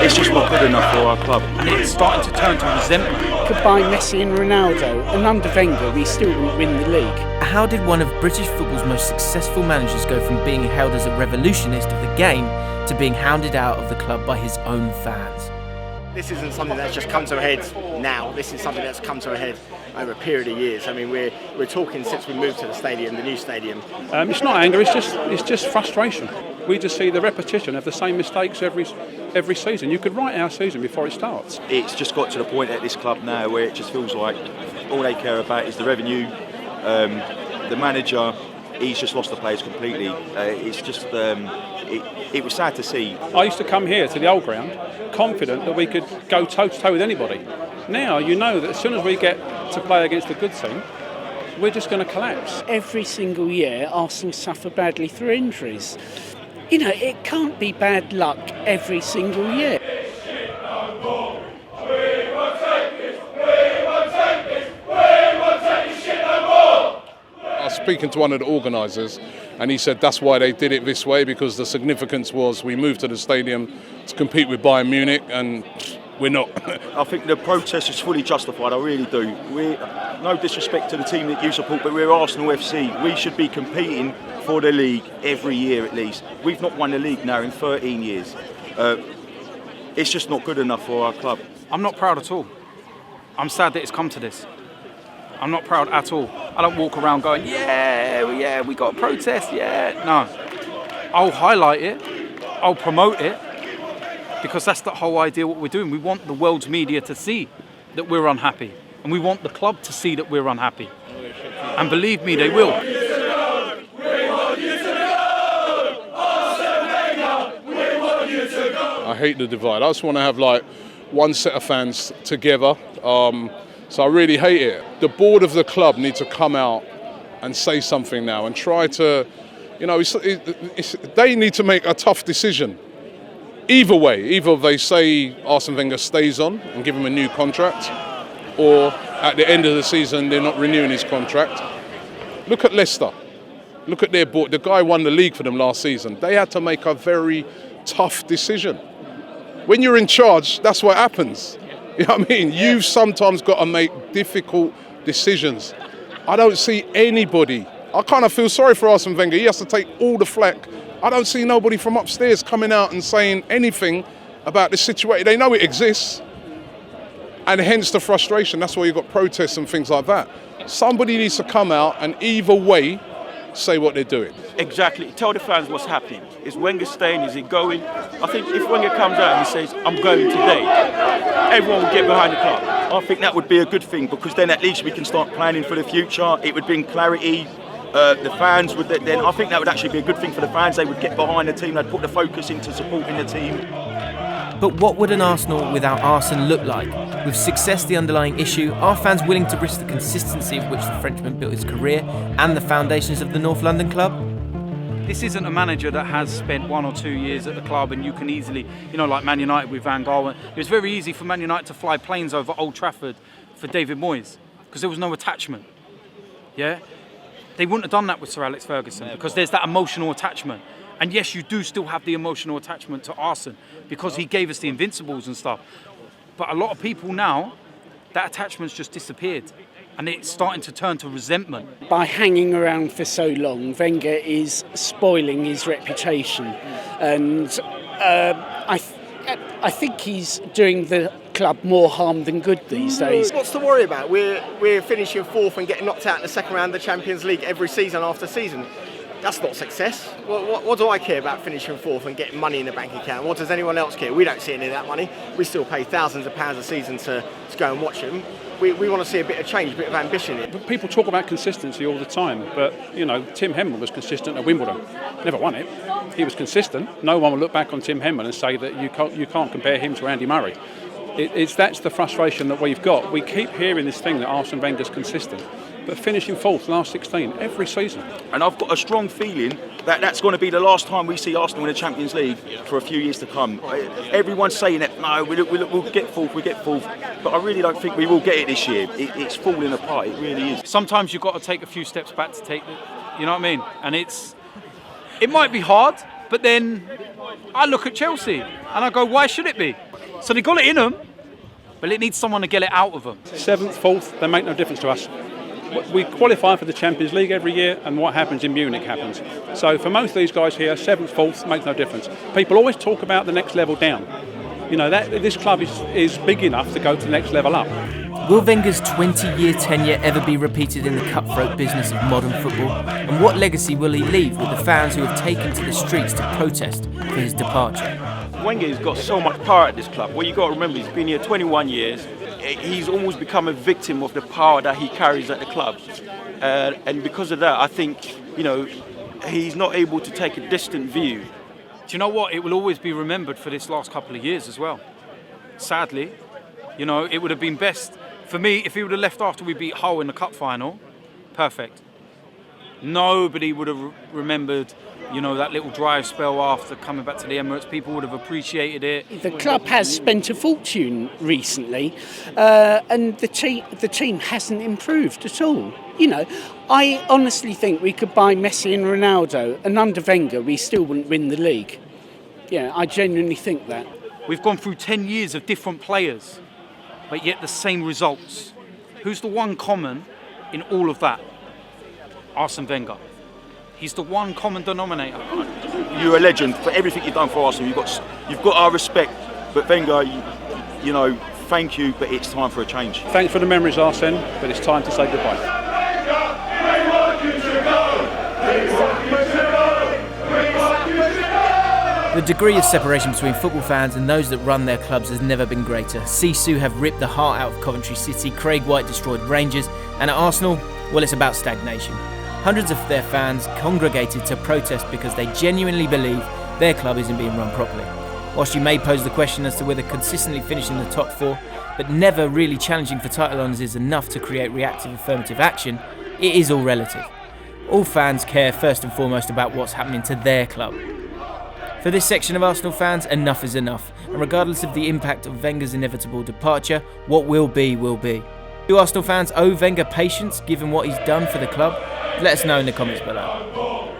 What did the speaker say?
It's just not good enough for our club. And it's starting to turn to resentment. Could buy Messi and Ronaldo, and under Wenger we still wouldn't win the league. How did one of British football's most successful managers go from being hailed as a revolutionist of the game to being hounded out of the club by his own fans? This isn't something that's just come to a head now. This is something that's come to a head over a period of years. I mean, we're talking since we moved to the stadium, the new stadium. It's not anger. It's just frustration. We just see the repetition of the same mistakes every season. You could write our season before it starts. It's just got to the point at this club now where it just feels like all they care about is the revenue. The manager, he's just lost the players completely. It's just. It was sad to see. I used to come here to the old ground confident that we could go toe-to-toe with anybody. Now you know that as soon as we get to play against a good team, we're just going to collapse. Every single year Arsenal suffer badly through injuries. You know, it can't be bad luck every single year. I was speaking to one of the organisers and he said that's why they did it this way, because the significance was we moved to the stadium to compete with Bayern Munich and we're not. I think the protest is fully justified, I really do. No disrespect to the team that you support, but we're Arsenal FC. We should be competing for the league every year at least. We've not won the league now in 13 years. It's just not good enough for our club. I'm not proud at all. I'm sad that it's come to this. I'm not proud at all. I don't walk around going, yeah, we got a protest, yeah. No. I'll highlight it. I'll promote it. Because that's the whole idea what we're doing. We want the world's media to see that we're unhappy. And we want the club to see that we're unhappy. And believe me, they will. I hate the divide. I just want to have like one set of fans together. So I really hate it. The board of the club need to come out and say something now and try to, you know, they need to make a tough decision. Either way, either they say Arsene Wenger stays on and give him a new contract, or at the end of the season they're not renewing his contract. Look at Leicester. Look at their board. The guy won the league for them last season. They had to make a very tough decision. When you're in charge, that's what happens. You know what I mean? You've sometimes got to make difficult decisions. I don't see anybody. I kind of feel sorry for Arsene Wenger. He has to take all the flack. I don't see nobody from upstairs coming out and saying anything about this situation. They know it exists, and hence the frustration. That's why you've got protests and things like that. Somebody needs to come out and either way say what they're doing. Exactly. Tell the fans what's happening. Is Wenger staying? Is he going? I think if Wenger comes out and he says, I'm going today, everyone will get behind the club. I think that would be a good thing, because then at least we can start planning for the future. It would bring clarity. The fans would then. I think that would actually be a good thing for the fans. They would get behind the team. They'd put the focus into supporting the team. But what would an Arsenal without Arsene look like? With success the underlying issue, are fans willing to risk the consistency of which the Frenchman built his career and the foundations of the North London club? This isn't a manager that has spent 1 or 2 years at the club and you can easily, like Man United with Van Gaal. It was very easy for Man United to fly planes over Old Trafford for David Moyes because there was no attachment. Yeah? They wouldn't have done that with Sir Alex Ferguson because there's that emotional attachment. And yes, you do still have the emotional attachment to Arsene because he gave us the Invincibles and stuff. But a lot of people now, that attachment's just disappeared. And it's starting to turn to resentment. By hanging around for so long, Wenger is spoiling his reputation. And I think he's doing the club more harm than good these days. What's to worry about? We're finishing fourth and getting knocked out in the second round of the Champions League every season after season. That's not success. What do I care about finishing fourth and getting money in the bank account? What does anyone else care? We don't see any of that money. We still pay thousands of pounds a season to go and watch them. We want to see a bit of change, a bit of ambition here. People talk about consistency all the time, but Tim Henman was consistent at Wimbledon. Never won it. He was consistent. No one will look back on Tim Henman and say that you can't compare him to Andy Murray. That's the frustration that we've got. We keep hearing this thing that Arsene Wenger's consistent, but finishing fourth last 16 every season. And I've got a strong feeling that that's going to be the last time we see Arsenal in the Champions League for a few years to come. Everyone's saying that, no, we'll get fourth, but I really don't think we will get it this year. It's falling apart, it really is. Sometimes you've got to take a few steps back to take it, you know what I mean? And it might be hard, But then I look at Chelsea and I go, why should it be? So they got it in them, but it needs someone to get it out of them. 7th, 4th, they make no difference to us. We qualify for the Champions League every year, and what happens in Munich happens. So for most of these guys here, 7th, 4th makes no difference. People always talk about the next level down. You know, that this club is big enough to go to the next level up. Will Wenger's 20-year tenure ever be repeated in the cutthroat business of modern football? And what legacy will he leave with the fans who have taken to the streets to protest for his departure? Wenger's got so much power at this club. Well, you got to remember, he's been here 21 years. He's almost become a victim of the power that he carries at the club. And because of that, I think, you know, he's not able to take a distant view. Do you know what? It will always be remembered for this last couple of years as well. Sadly, you know, it would have been best for me if he would have left after we beat Hull in the cup final. Perfect. Nobody would have remembered, you know, that little drive spell after coming back to the Emirates. People would have appreciated it. The club has spent a fortune recently, and the team hasn't improved at all. You know, I honestly think we could buy Messi and Ronaldo, and under Wenger we still wouldn't win the league. Yeah, I genuinely think that. We've gone through 10 years of different players, but yet the same results. Who's the one common in all of that? Arsene Wenger. He's the one common denominator. You're a legend for everything you've done for Arsenal. You've got our respect, but Wenger, you know, thank you, but it's time for a change. Thanks for the memories, Arsene, but it's time to say goodbye. The degree of separation between football fans and those that run their clubs has never been greater. Sisu have ripped the heart out of Coventry City, Craig White destroyed Rangers, and at Arsenal, well, it's about stagnation. Hundreds of their fans congregated to protest because they genuinely believe their club isn't being run properly. Whilst you may pose the question as to whether consistently finishing in the top 4, but never really challenging for title honours is enough to create reactive affirmative action, it is all relative. All fans care first and foremost about what's happening to their club. For this section of Arsenal fans, enough is enough, and regardless of the impact of Wenger's inevitable departure, what will be will be. Do Arsenal fans owe Wenger patience given what he's done for the club? Let us know in the comments below.